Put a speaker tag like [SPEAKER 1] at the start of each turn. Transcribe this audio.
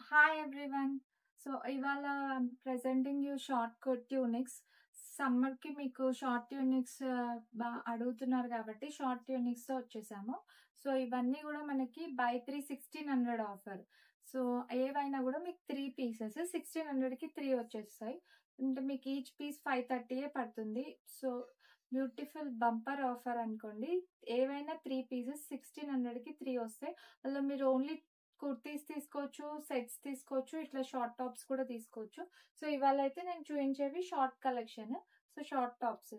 [SPEAKER 1] Hi everyone. So ఇవాళ presenting you short cut tunics. సమ్మర్కి మీకు షార్ట్ ట్యూనిక్స్ అడుగుతున్నారు కాబట్టి షార్ట్ ట్యూనిక్స్తో వచ్చేసాము. సో ఇవన్నీ కూడా మనకి బై 3 1600 ఆఫర్. సో ఏవైనా కూడా మీకు 3 పీసెస్ 1600కి 3 వచ్చేస్తాయి. అంటే మీకు ఈచ్ పీస్ 530 పడుతుంది. సో బ్యూటిఫుల్ బంపర్ ఆఫర్ అనుకోండి. ఏవైనా 3 పీసెస్ 1600కి 3 వస్తాయి. అలా మీరు ఓన్లీ కుర్తీస్ తీసుకోవచ్చు, సెట్స్ తీసుకోవచ్చు, ఇట్లా షార్ట్ టాప్స్ కూడా తీసుకోవచ్చు. సో ఇవాళ అయితే నేను చూపించేవి short collection. So short tops